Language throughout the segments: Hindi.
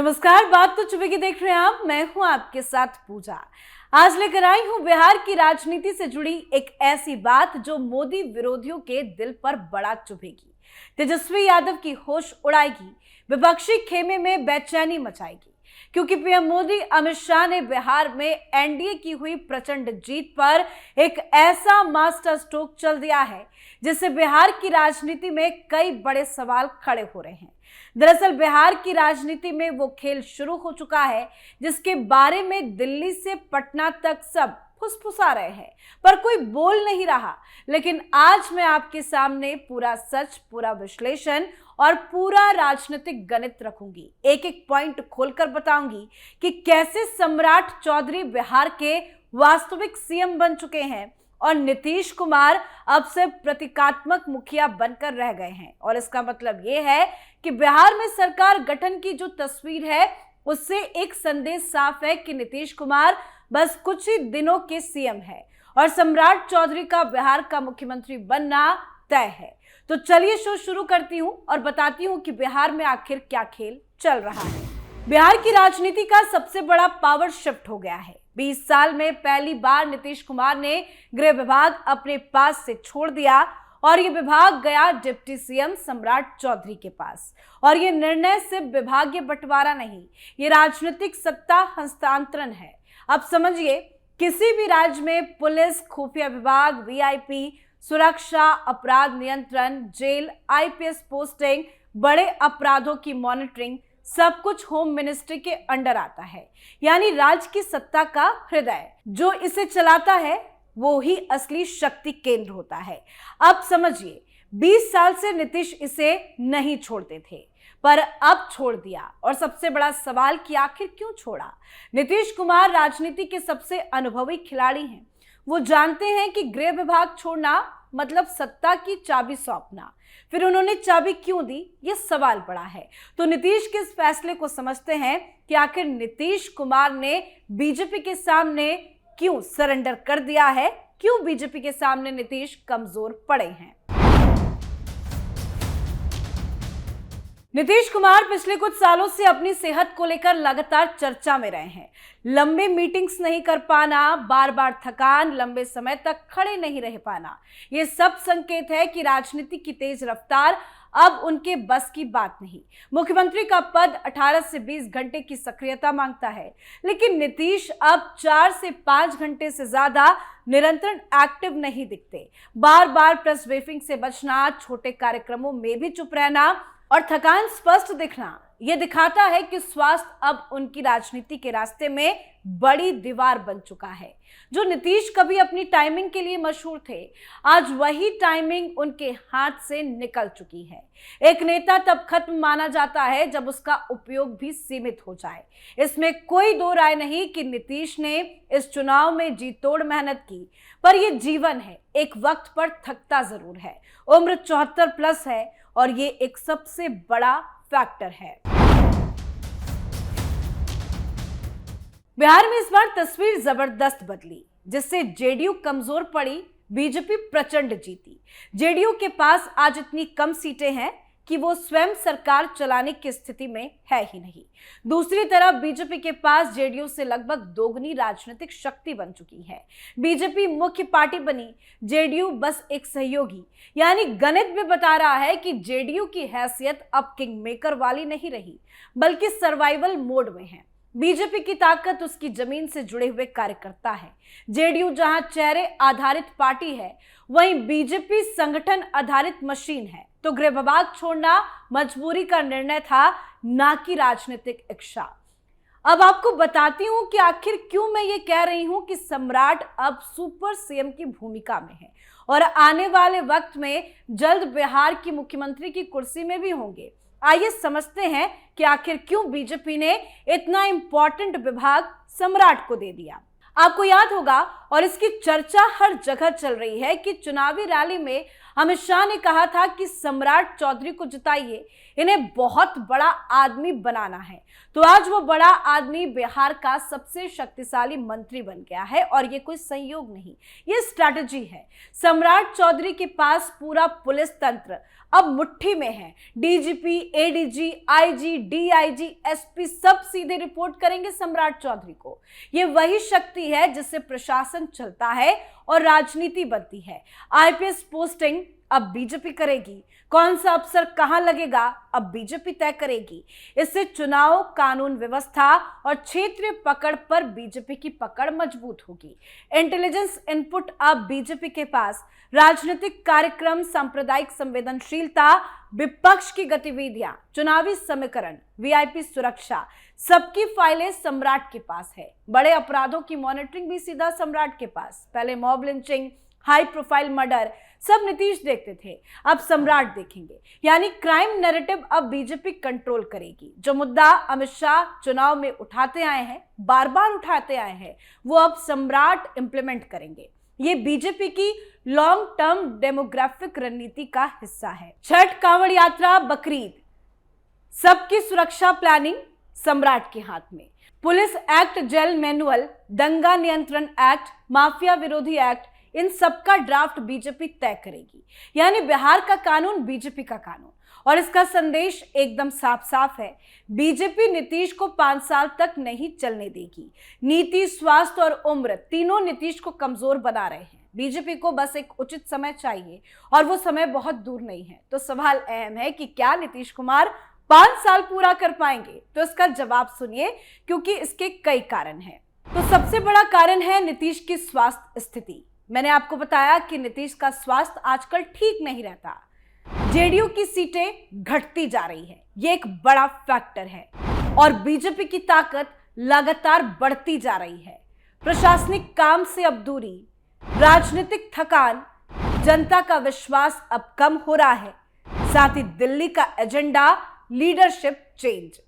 नमस्कार, बात तो चुभेगी देख रहे हैं आप। मैं हूं आपके साथ पूजा। आज लेकर आई हूं बिहार की राजनीति से जुड़ी एक ऐसी बात जो मोदी विरोधियों के दिल पर बड़ा चुभेगी, तेजस्वी यादव की होश उड़ाएगी, विपक्षी खेमे में बेचैनी मचाएगी। क्योंकि पीएम मोदी अमित शाह ने बिहार में एनडीए की हुई प्रचंड जीत पर एक ऐसा मास्टर स्ट्रोक चल दिया है जिससे बिहार की राजनीति में कई बड़े सवाल खड़े हो रहे हैं। दरअसल बिहार की राजनीति में वो खेल शुरू हो चुका है जिसके बारे में दिल्ली से पटना तक सब फुसफुसा रहे हैं, पर कोई बोल नहीं रहा। लेकिन आज मैं आपके सामने पूरा सच, पूरा विश्लेषण और पूरा राजनीतिक गणित रखूंगी। एक एक पॉइंट खोलकर बताऊंगी कि कैसे सम्राट चौधरी बिहार के वास्तविक सीएम बन चुके हैं और नीतीश कुमार अब से प्रतीकात्मक मुखिया बनकर रह गए हैं। और इसका मतलब यह है कि बिहार में सरकार गठन की जो तस्वीर है उससे एक संदेश साफ है कि नीतीश कुमार बस कुछ ही दिनों के सीएम है और सम्राट चौधरी का बिहार का मुख्यमंत्री बनना तय है। तो चलिए शो शुरू करती हूं और बताती हूं कि बिहार में आखिर क्या खेल चल रहा है। बिहार की राजनीति का सबसे बड़ा पावर शिफ्ट हो गया है। 20 साल में पहली बार नीतीश कुमार ने गृह विभाग अपने पास से छोड़ दिया और ये विभाग गया डिप्टी सीएम सम्राट चौधरी के पास। और ये निर्णय सिर्फ विभागीय बंटवारा नहीं, ये राजनीतिक सत्ता हस्तांतरण है। अब समझिए, किसी भी राज्य में पुलिस, खुफिया विभाग, वीआईपी, सुरक्षा, अपराध नियंत्रण, जेल, आईपीएस पोस्टिंग, बड़े अपराधों की मॉनिटरिंग, सब कुछ होम मिनिस्ट्री के अंडर आता है। यानी राज्य की सत्ता का हृदय जो इसे चलाता है वो ही असली शक्ति केंद्र होता है। अब समझिए, 20 साल से नीतीश इसे नहीं छोड़ते थे पर अब छोड़ दिया। और सबसे बड़ा सवाल कि आखिर क्यों छोड़ा। नीतीश कुमार राजनीति के सबसे अनुभवी खिलाड़ी हैं। वो जानते हैं कि गृह विभाग छोड़ना मतलब सत्ता की चाबी सौंपना। फिर उन्होंने चाबी क्यों दी, ये सवाल बड़ा है। तो नीतीश के इस फैसले को समझते हैं कि आखिर नीतीश कुमार ने बीजेपी के सामने क्यों सरेंडर कर दिया है, क्यों बीजेपी के सामने नीतीश कमजोर पड़े हैं। नीतीश कुमार पिछले कुछ सालों से अपनी सेहत को लेकर लगातार चर्चा में रहे हैं। लंबे मीटिंग्स नहीं कर पाना, बार बार थकान, लंबे समय तक खड़े नहीं रह पाना, ये सब संकेत है कि राजनीति की तेज रफ्तार अब उनके बस की बात नहीं। मुख्यमंत्री का पद 18 से 20 घंटे की सक्रियता मांगता है, लेकिन नीतीश अब 4 से 5 घंटे से ज्यादा निरंतर एक्टिव नहीं दिखते। बार बार प्रेस ब्रीफिंग से बचना, छोटे कार्यक्रमों में भी चुप रहना और थकान स्पष्ट दिखना, यह दिखाता है कि स्वास्थ्य अब उनकी राजनीति के रास्ते में बड़ी दीवार बन चुका है। जो नीतीश कभी अपनी टाइमिंग के लिए मशहूर थे, आज वही टाइमिंग उनके हाथ से निकल चुकी है। एक नेता तब खत्म माना जाता है जब उसका उपयोग भी सीमित हो जाए। इसमें कोई दो राय नहीं कि नीतीश ने इस चुनाव में जी तोड़ मेहनत की, पर यह जीवन है, एक वक्त पर थकता जरूर है। उम्र 74 प्लस है और ये एक सबसे बड़ा फैक्टर है। बिहार में इस बार तस्वीर जबरदस्त बदली, जिससे जेडीयू कमजोर पड़ी, बीजेपी प्रचंड जीती। जेडीयू के पास आज इतनी कम सीटें हैं कि वो स्वयं सरकार चलाने की स्थिति में है ही नहीं। दूसरी तरफ बीजेपी के पास जेडीयू से लगभग दोगुनी राजनीतिक शक्ति बन चुकी है। बीजेपी मुख्य पार्टी बनी, जेडीयू बस एक सहयोगी। यानी गणित भी बता रहा है कि जेडीयू की हैसियत अब किंग मेकर वाली नहीं रही, बल्कि सर्वाइवल मोड में है। बीजेपी की ताकत उसकी जमीन से जुड़े हुए कार्यकर्ता है। जेडीयू जहां चेहरे आधारित पार्टी है, वहीं बीजेपी संगठन आधारित मशीन है। तो गृह विभाग छोड़ना मजबूरी का निर्णय था, ना कि राजनीतिक इच्छा। अब आपको बताती हूं कि आखिर क्यों मैं ये कह रही हूं कि सम्राट अब सुपर सीएम की भूमिका में है और आने वाले वक्त में जल्द बिहार की मुख्यमंत्री की कुर्सी में भी होंगे। आइए समझते हैं कि आखिर क्यों बीजेपी ने इतना इंपॉर्टेंट विभाग सम्राट को दे दिया। आपको याद होगा और इसकी चर्चा हर जगह चल रही है कि चुनावी रैली में अमित शाह ने कहा था कि सम्राट चौधरी को जिताइए, इन्हें बहुत बड़ा आदमी बनाना है। तो आज वो बड़ा आदमी बिहार का सबसे शक्तिशाली मंत्री बन गया है और ये कोई संयोग नहीं, ये स्ट्रैटेजी है। सम्राट चौधरी के पास पूरा पुलिस तंत्र अब मुट्ठी में है। DGP, ADG, IG, DIG, SP सब सीधे रिपोर्ट करेंगे सम्राट चौधरी को। ये वही शक्ति है जिससे प्रशासन चलता है और राजनीति बनती है। आईपीएस पोस्टिंग अब बीजेपी करेगी, कौन सा अफसर कहां लगेगा अब बीजेपी तय करेगी। इससे चुनाव, कानून व्यवस्था और क्षेत्रीय पकड़ पर बीजेपी की पकड़ मजबूत होगी। इंटेलिजेंस इनपुट अब बीजेपी के पास, राजनीतिक कार्यक्रम, सांप्रदायिक संवेदनशीलता, विपक्ष की गतिविधियां, चुनावी समीकरण, वीआईपी सुरक्षा, सबकी फाइलें सम्राट के पास है। बड़े अपराधों की मॉनिटरिंग भी सीधा सम्राट के पास। पहले mob lynching, high profile murder सब नीतीश देखते थे, अब सम्राट देखेंगे। यानी क्राइम नैरेटिव अब बीजेपी कंट्रोल करेगी। जो मुद्दा अमित शाह चुनाव में उठाते आए हैं, बार बार उठाते आए हैं, वो अब सम्राट इंप्लीमेंट करेंगे। ये बीजेपी की लॉन्ग टर्म डेमोग्राफिक रणनीति का हिस्सा है। छठ, कांवड़ यात्रा, बकरीद, सबकी सुरक्षा प्लानिंग सम्राट के हाथ में। पुलिस एक्ट, जेल मैनुअल, दंगा नियंत्रण एक्ट, माफिया विरोधी एक्ट, इन सबका ड्राफ्ट बीजेपी तय करेगी। यानी बिहार का कानून बीजेपी का कानून। और इसका संदेश एकदम साफ साफ है, बीजेपी नीतीश को 5 साल तक नहीं चलने देगी। नीति, स्वास्थ्य और उम्र तीनों नीतीश को कमजोर बना रहे हैं। बीजेपी को बस एक उचित समय चाहिए और वो समय बहुत दूर नहीं है। तो सवाल अहम है कि क्या नीतीश कुमार 5 साल पूरा कर पाएंगे? तो इसका जवाब सुनिए, क्योंकि इसके कई कारण हैं। तो सबसे बड़ा कारण है नीतीश की स्वास्थ्य स्थिति। मैंने आपको बताया कि नीतीश का स्वास्थ्य आजकल ठीक नहीं रहता। जेडीयू की सीटें घटती जा रही है, ये एक बड़ा फैक्टर है। और बीजेपी की ताकत लगातार बढ़ती जा रही है। प्रशासनिक काम से अब दूरी, राजनीतिक थकान, जनता का विश्वास अब कम हो रहा है। साथ ही दिल्ली का एजेंडा, लीडरशिप चेंज।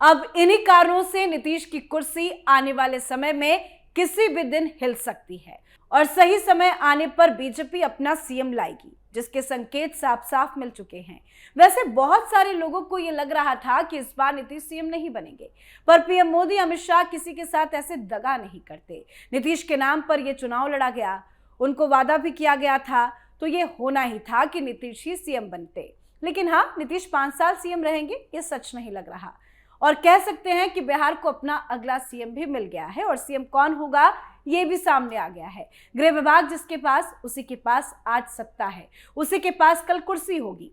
अब इन्हीं कारणों से नीतीश की कुर्सी आने वाले समय में किसी भी दिन हिल सकती है और सही समय आने पर बीजेपी अपना सीएम लाएगी, जिसके संकेत साफ साफ मिल चुके हैं। वैसे बहुत सारे लोगों को यह लग रहा था कि इस बार नीतीश सीएम नहीं बनेंगे, पर पीएम मोदी, अमित शाह किसी के साथ ऐसे दगा नहीं करते। नीतीश के नाम पर यह चुनाव लड़ा गया, उनको वादा भी किया गया था, तो ये होना ही था कि नीतीश ही सीएम बनते। लेकिन हाँ, नीतीश 5 साल सीएम रहेंगे ये सच नहीं लग रहा। और कह सकते हैं कि बिहार को अपना अगला सीएम भी मिल गया है और सीएम कौन होगा ये भी सामने आ गया है। गृह विभाग जिसके पास, उसी के पास आज सत्ता है, उसी के पास कल कुर्सी होगी।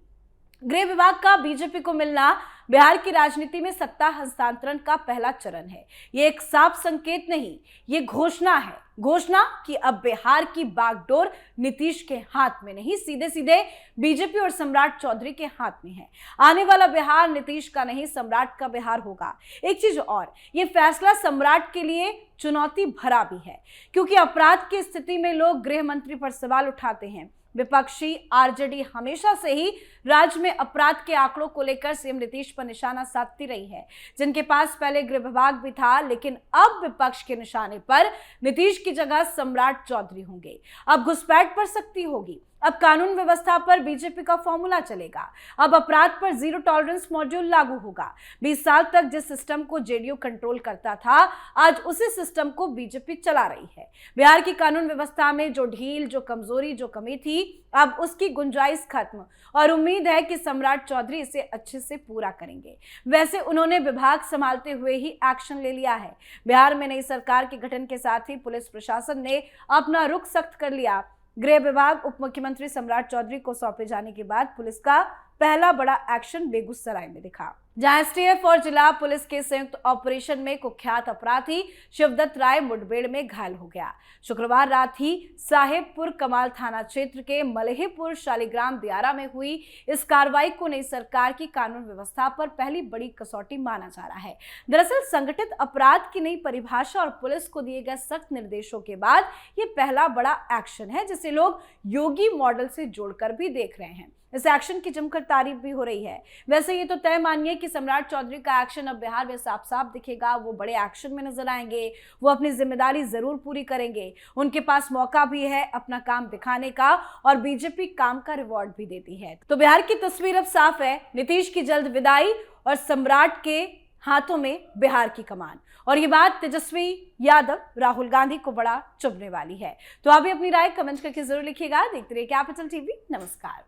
गृह विभाग का बीजेपी को मिलना बिहार की राजनीति में सत्ता हस्तांतरण का पहला चरण है। ये एक साफ संकेत नहीं, ये घोषणा है। घोषणा कि अब बिहार की बागडोर नीतीश के हाथ में नहीं, सीधे सीधे बीजेपी और सम्राट चौधरी के हाथ में है। आने वाला बिहार नीतीश का नहीं, सम्राट का बिहार होगा। एक चीज और, ये फैसला सम्राट के लिए चुनौती भरा भी है, क्योंकि अपराध की स्थिति में लोग गृह मंत्री पर सवाल उठाते हैं। विपक्षी आरजेडी हमेशा से ही राज्य में अपराध के आंकड़ों को लेकर सीएम नीतीश पर निशाना साधती रही है, जिनके पास पहले गृह विभाग भी था। लेकिन अब विपक्ष के निशाने पर नीतीश की जगह सम्राट चौधरी होंगे। अब घुसपैठ पर सख्ती होगी, अब कानून व्यवस्था पर बीजेपी का फॉर्मूला चलेगा, अब अपराध पर जीरो टॉलरेंस मॉड्यूल लागू होगा। 20 साल तक जिस सिस्टम को जेडीयू कंट्रोल करता था, आज उसी सिस्टम को बीजेपी चला रही है। बिहार की कानून व्यवस्था में जो ढील, जो कमजोरी, जो कमी थी, अब उसकी गुंजाइश खत्म और उम्मीद है कि सम्राट चौधरी इसे अच्छे से पूरा करेंगे। वैसे उन्होंने विभाग संभालते हुए ही एक्शन ले लिया है। बिहार में नई सरकार के गठन के साथ ही पुलिस प्रशासन ने अपना रुख सख्त कर लिया। गृह विभाग उप मुख्यमंत्री सम्राट चौधरी को सौंपे जाने के बाद पुलिस का पहला बड़ा एक्शन बेगूसराय में दिखा, जहां एसटीएफ और जिला पुलिस के संयुक्त ऑपरेशन में कुख्यात अपराधी शिवदत्त राय मुठभेड़ में घायल हो गया। शुक्रवार रात ही साहेबपुर कमाल थाना क्षेत्र के मलहीपुर शालिग्राम दियारा में हुई इस कार्रवाई को नई सरकार की कानून व्यवस्था पर पहली बड़ी कसौटी माना जा रहा है। दरअसल संगठित अपराध की नई परिभाषा और पुलिस को दिए गए सख्त निर्देशों के बाद ये पहला बड़ा एक्शन है, जिसे लोग योगी मॉडल से जोड़कर भी देख रहे हैं। इस एक्शन की जमकर तारीफ भी हो रही है। वैसे ये तो तय मानिए कि सम्राट चौधरी का एक्शन अब बिहार में साफ साफ दिखेगा। वो बड़े एक्शन में नजर आएंगे, वो अपनी जिम्मेदारी जरूर पूरी करेंगे। उनके पास मौका भी है अपना काम दिखाने का और बीजेपी काम का रिवॉर्ड भी देती है। तो बिहार की तस्वीर अब साफ है, नीतीश की जल्द विदाई और सम्राट के हाथों में बिहार की कमान। और ये बात तेजस्वी यादव, राहुल गांधी को बड़ा चुभने वाली है। तो आप भी अपनी राय कमेंट करके जरूर लिखिएगा। देखते रहिए कैपिटल टीवी। नमस्कार।